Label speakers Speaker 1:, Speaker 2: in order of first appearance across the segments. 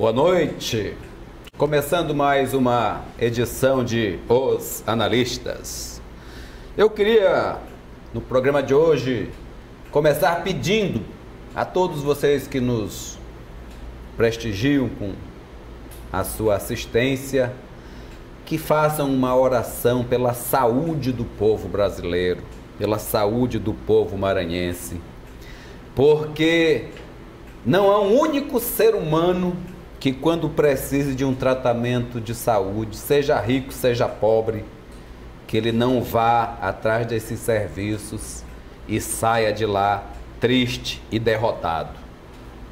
Speaker 1: Boa noite. Começando mais uma edição de Os Analistas. Eu queria, no programa de hoje, começar pedindo a todos vocês que nos prestigiam com a sua assistência, que façam uma oração pela saúde do povo brasileiro, pela saúde do povo maranhense, porque não há um único ser humano que, quando precise de um tratamento de saúde, seja rico, seja pobre, que ele não vá atrás desses serviços e saia de lá triste e derrotado.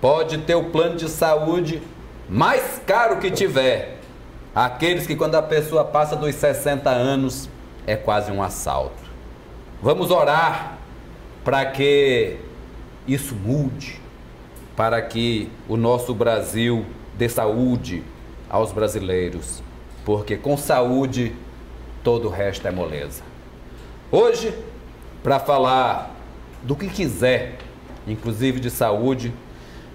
Speaker 1: Pode ter o plano de saúde mais caro que tiver, aqueles que, quando a pessoa passa dos 60 anos, é quase um assalto. Vamos orar para que isso mude, para que o nosso Brasil dê saúde aos brasileiros, porque com saúde todo o resto é moleza. Hoje, para falar do que quiser, inclusive de saúde,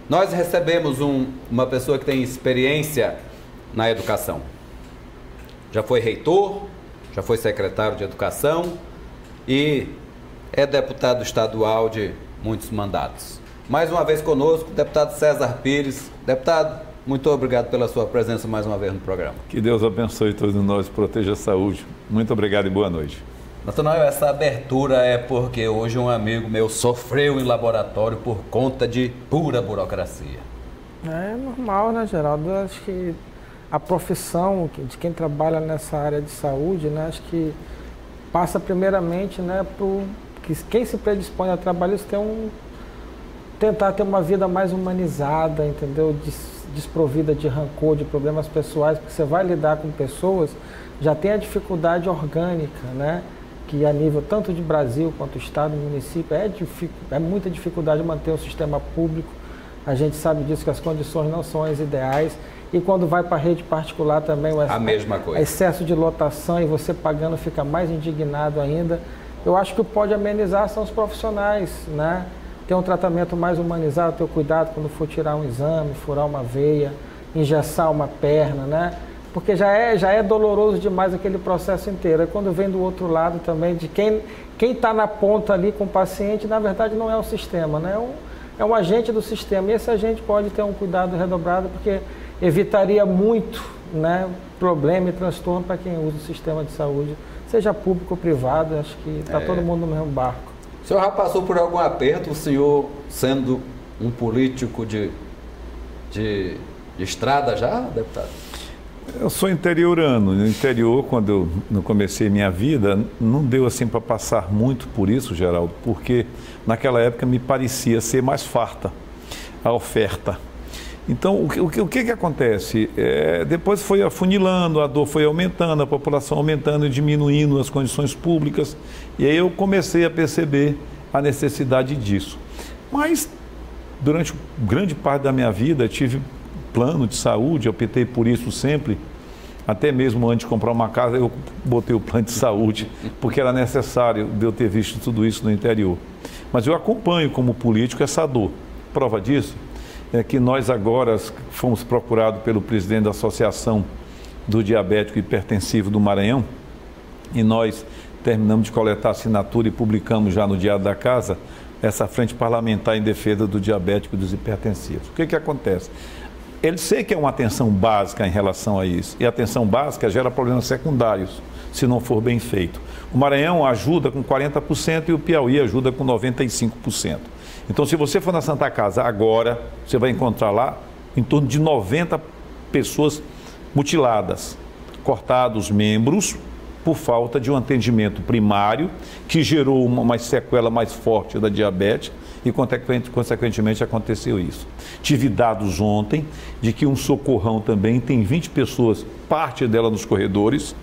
Speaker 1: nós recebemos uma pessoa que tem experiência na educação. Já foi reitor, já foi secretário de educação e é deputado estadual de muitos mandatos. Mais uma vez conosco, o deputado César Pires. Deputado, muito obrigado pela sua presença mais uma vez no programa.
Speaker 2: Que Deus abençoe todos nós, proteja a saúde. Muito obrigado e boa noite.
Speaker 1: Natanael, essa abertura é porque hoje um amigo meu sofreu em laboratório por conta de pura burocracia.
Speaker 3: É normal, né, Geraldo? Acho que a profissão de quem trabalha nessa área de saúde, né, acho que passa primeiramente, né, que quem se predispõe a trabalhar isso tentar ter uma vida mais humanizada, entendeu? Desprovida de rancor, de problemas pessoais, porque você vai lidar com pessoas, já tem a dificuldade orgânica, né? Que a nível tanto de Brasil quanto Estado e município é muita dificuldade manter o sistema público. A gente sabe disso, que as condições não são as ideais. E quando vai para a rede particular também,
Speaker 1: a mesma coisa.
Speaker 3: Excesso de lotação e você pagando fica mais indignado ainda. Eu acho que o que pode amenizar são os profissionais, né? Ter um tratamento mais humanizado, ter o cuidado quando for tirar um exame, furar uma veia, engessar uma perna, né? Porque já é doloroso demais aquele processo inteiro. E quando vem do outro lado também, de quem está na ponta ali com o paciente, na verdade não é o sistema, né? É um agente do sistema. E esse agente pode ter um cuidado redobrado, porque evitaria muito, né, problema e transtorno para quem usa o sistema de saúde, seja público ou privado. Acho que está todo mundo no mesmo barco.
Speaker 1: O senhor já passou por algum aperto, o senhor sendo um político de estrada já, deputado?
Speaker 2: Eu sou interiorano. No interior, quando eu comecei minha vida, não deu assim para passar muito por isso, Geraldo, porque naquela época me parecia ser mais farta a oferta. Então, o que acontece? Depois foi afunilando, a dor foi aumentando, a população aumentando e diminuindo as condições públicas. E aí eu comecei a perceber a necessidade disso. Mas, durante grande parte da minha vida, tive plano de saúde, eu optei por isso sempre. Até mesmo antes de comprar uma casa, eu botei o plano de saúde, porque era necessário de eu ter visto tudo isso no interior. Mas eu acompanho como político essa dor. Prova disso é que nós agora fomos procurados pelo presidente da Associação do Diabético Hipertensivo do Maranhão e nós terminamos de coletar assinatura e publicamos já no Diário da Casa essa frente parlamentar em defesa do diabético e dos hipertensivos. O que acontece? Ele sei que é uma atenção básica em relação a isso, e a atenção básica gera problemas secundários, se não for bem feito. O Maranhão ajuda com 40% e o Piauí ajuda com 95%. Então, se você for na Santa Casa agora, você vai encontrar lá em torno de 90 pessoas mutiladas, cortados membros, por falta de um atendimento primário, que gerou uma sequela mais forte da diabetes e, consequentemente, aconteceu isso. Tive dados ontem de que um socorrão também tem 20 pessoas, parte dela nos corredores,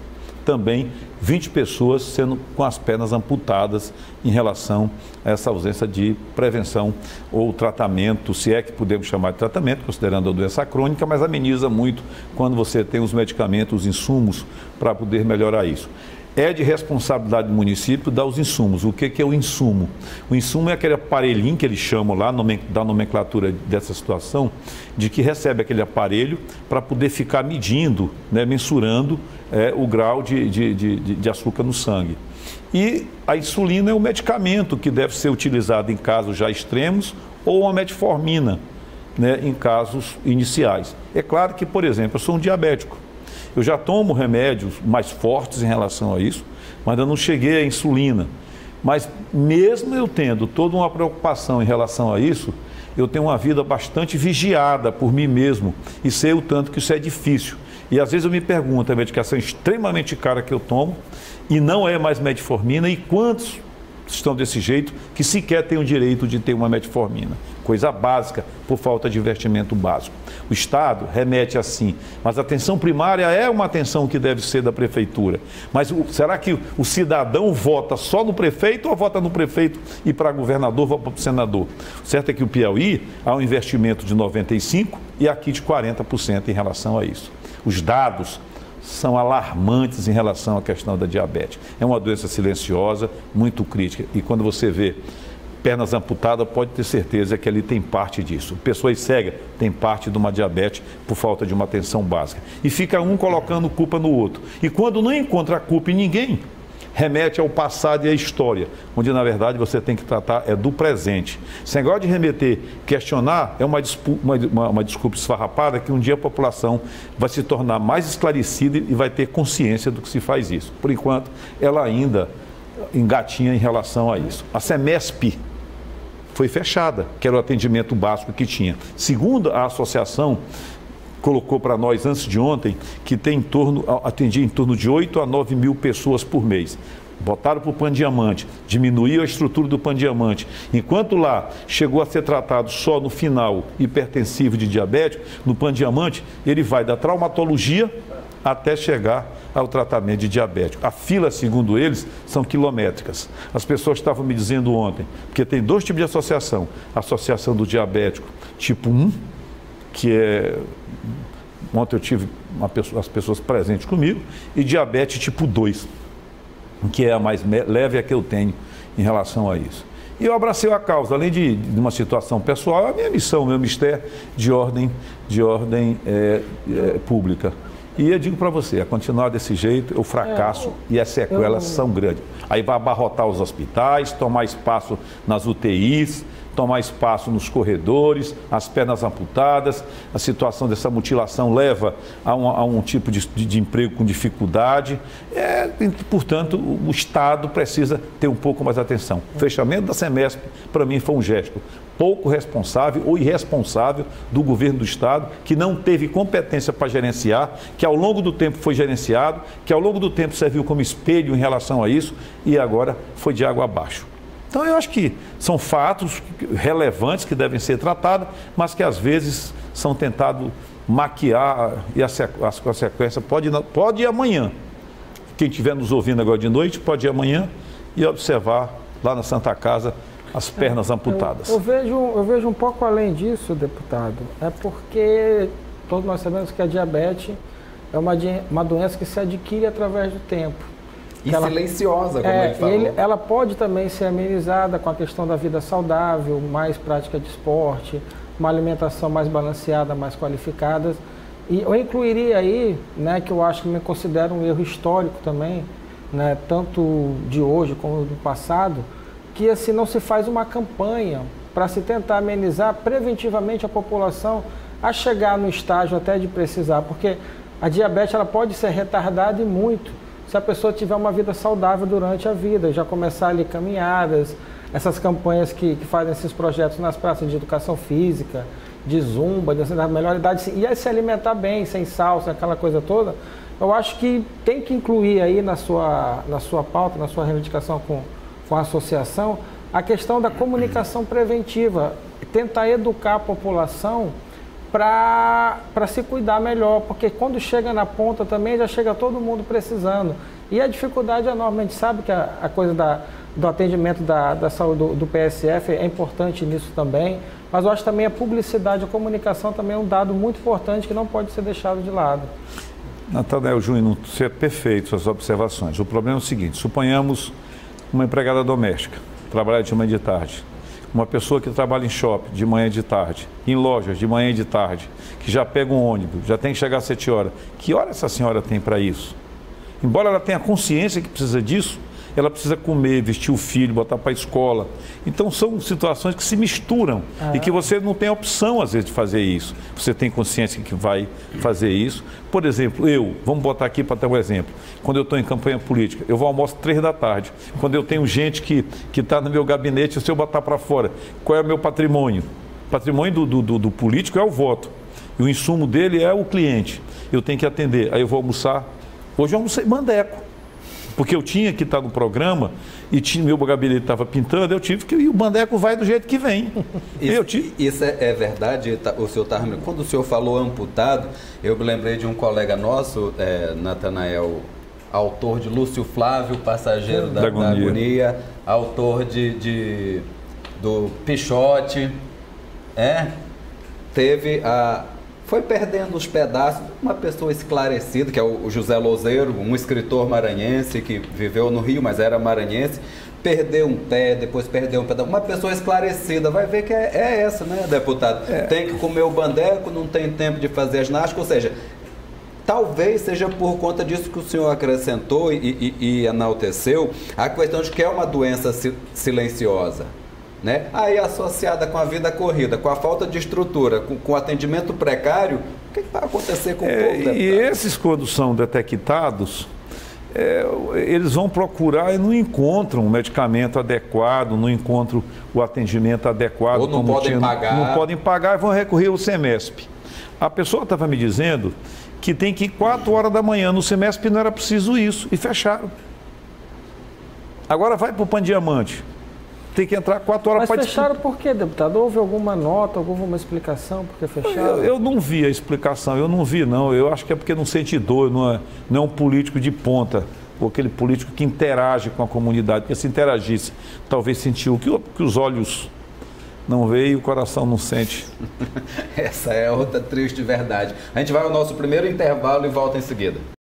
Speaker 2: também 20 pessoas sendo com as pernas amputadas em relação a essa ausência de prevenção ou tratamento, se é que podemos chamar de tratamento, considerando a doença crônica, mas ameniza muito quando você tem os medicamentos, os insumos para poder melhorar isso. é de responsabilidade do município dar os insumos. O que é o insumo? O insumo é aquele aparelhinho que eles chamam lá, da nomenclatura dessa situação, de que recebe aquele aparelho para poder ficar medindo, né, mensurando o grau de açúcar no sangue. E a insulina é um medicamento que deve ser utilizado em casos já extremos ou a metformina, né, em casos iniciais. É claro que, por exemplo, eu sou um diabético. Eu já tomo remédios mais fortes em relação a isso, mas eu não cheguei à insulina. Mas mesmo eu tendo toda uma preocupação em relação a isso, eu tenho uma vida bastante vigiada por mim mesmo e sei o tanto que isso é difícil. E às vezes eu me pergunto, a medicação extremamente cara que eu tomo e não é mais metformina, e quantos estão desse jeito que sequer têm o direito de ter uma metformina? Coisa básica, por falta de investimento básico. O Estado remete assim, mas a atenção primária é uma atenção que deve ser da Prefeitura. Mas será que o cidadão vota só no prefeito ou vota no prefeito e para governador, vota para o senador? O certo é que o Piauí há um investimento de 95% e aqui de 40% em relação a isso. Os dados são alarmantes em relação à questão da diabetes. É uma doença silenciosa, muito crítica. E quando você vê pernas amputadas, pode ter certeza que ali tem parte disso. Pessoas cegas têm parte de uma diabetes por falta de uma atenção básica. E fica um colocando culpa no outro. E quando não encontra a culpa em ninguém, remete ao passado e à história, onde na verdade você tem que tratar do presente. Esse negócio de remeter, questionar, é uma desculpa esfarrapada que um dia a população vai se tornar mais esclarecida e vai ter consciência do que se faz isso. Por enquanto, ela ainda engatinha em relação a isso. A Semesp foi fechada, que era o atendimento básico que tinha. Segundo a associação, colocou para nós antes de ontem que atendia em torno de 8 a 9 mil pessoas por mês. Botaram para o Pan-Diamante, diminuiu a estrutura do Pan-Diamante. Enquanto lá chegou a ser tratado só no final hipertensivo de diabético, no Pan-Diamante ele vai da traumatologia até chegar ao tratamento de diabético. A fila, segundo eles, são quilométricas. As pessoas estavam me dizendo ontem, porque tem dois tipos de associação. A associação do diabético tipo 1, que é... Ontem eu tive as pessoas presentes comigo, e diabetes tipo 2, que é a mais leve, a que eu tenho em relação a isso. E eu abracei a causa, além de uma situação pessoal, a minha missão, o meu mistério de ordem pública. E eu digo para você, a continuar desse jeito, o fracasso e as sequelas são grandes. Aí vai abarrotar os hospitais, tomar espaço nas UTIs, tomar espaço nos corredores, as pernas amputadas, a situação dessa mutilação leva a um tipo de emprego com dificuldade. Portanto, o Estado precisa ter um pouco mais de atenção. O fechamento da Semesp, para mim, foi um gesto pouco responsável ou irresponsável do governo do Estado, que não teve competência para gerenciar, que ao longo do tempo foi gerenciado, que ao longo do tempo serviu como espelho em relação a isso e agora foi de água abaixo. Então eu acho que são fatos relevantes que devem ser tratados, mas que às vezes são tentados maquiar e a consequência pode ir amanhã. Quem estiver nos ouvindo agora de noite pode ir amanhã e observar lá na Santa Casa as pernas amputadas.
Speaker 3: Eu vejo um pouco além disso, deputado. É porque todos nós sabemos que a diabetes é uma doença que se adquire através do tempo.
Speaker 1: E silenciosa, como ele falou.
Speaker 3: Ela pode também ser amenizada com a questão da vida saudável, mais prática de esporte, uma alimentação mais balanceada, mais qualificada. E eu incluiria aí, né, que eu acho que me considero um erro histórico também, né, tanto de hoje como do passado, que assim não se faz uma campanha para se tentar amenizar preventivamente a população a chegar no estágio até de precisar, porque a diabetes ela pode ser retardada e muito se a pessoa tiver uma vida saudável durante a vida, já começar ali caminhadas, essas campanhas que fazem esses projetos nas praças de educação física, de zumba, da melhor idade, e se alimentar bem, sem sal, sem aquela coisa toda. Eu acho que tem que incluir aí na sua pauta, na sua reivindicação com a associação, a questão da comunicação preventiva, tentar educar a população para se cuidar melhor, porque quando chega na ponta também já chega todo mundo precisando. E a dificuldade é enorme, a gente sabe que a coisa do atendimento da saúde do PSF é importante nisso também, mas eu acho também a publicidade, a comunicação também é um dado muito importante que não pode ser deixado de lado.
Speaker 2: Natanael Júnior, você é perfeito suas observações. O problema é o seguinte, suponhamos uma empregada doméstica, trabalhar de manhã e de tarde, uma pessoa que trabalha em shopping de manhã e de tarde, em lojas de manhã e de tarde, que já pega um ônibus, já tem que chegar às 7 horas. Que hora essa senhora tem para isso? Embora ela tenha consciência que precisa disso, ela precisa comer, vestir o filho, botar para a escola. Então são situações que se misturam e que você não tem opção às vezes de fazer isso. Você tem consciência que vai fazer isso. Por exemplo, vamos botar aqui para ter um exemplo. Quando eu estou em campanha política, eu vou ao almoço 3 da tarde. Quando eu tenho gente que está no meu gabinete, se eu botar para fora, qual é o meu patrimônio? O patrimônio do político é o voto. E o insumo dele é o cliente. Eu tenho que atender. Aí eu vou almoçar. Hoje eu almocei mandeco. Porque eu tinha que estar no programa e meu gabinete estava pintando, eu tive que... E o mandeco vai do jeito que vem.
Speaker 1: Isso é verdade, o senhor quando o senhor falou amputado, eu me lembrei de um colega nosso, Natanael, autor de Lúcio Flávio, Passageiro da Agonia, autor do Pichote, foi perdendo os pedaços. Uma pessoa esclarecida, que é o José Lozeiro, um escritor maranhense que viveu no Rio, mas era maranhense, perdeu um pé, depois perdeu um pedaço. Uma pessoa esclarecida, vai ver que é essa, né, deputado? Tem que comer o bandeco, não tem tempo de fazer ginástica, ou seja, talvez seja por conta disso que o senhor acrescentou e enalteceu, a questão de que é uma doença silenciosa. Né? Aí associada com a vida corrida, com a falta de estrutura, com o atendimento precário, o que vai acontecer com o povo, deputado?
Speaker 2: E esses, quando são detectados, eles vão procurar e não encontram o medicamento adequado, não encontram o atendimento adequado.
Speaker 1: Ou não podem pagar.
Speaker 2: Não podem pagar e vão recorrer ao SEMESP. A pessoa estava me dizendo que tem que ir 4 horas da manhã no SEMESP, não era preciso isso, e fecharam. Agora vai para o Pandiamante. Tem que entrar 4 horas para...
Speaker 3: Mas fecharam por quê, deputado? Houve alguma nota, alguma explicação por que fecharam?
Speaker 2: Eu não vi a explicação, não. Eu acho que é porque não sente dor, não é um político de ponta, ou aquele político que interage com a comunidade, porque se interagisse, talvez sentiu que os olhos não veem e o coração não sente.
Speaker 1: Essa é outra triste verdade. A gente vai ao nosso primeiro intervalo e volta em seguida.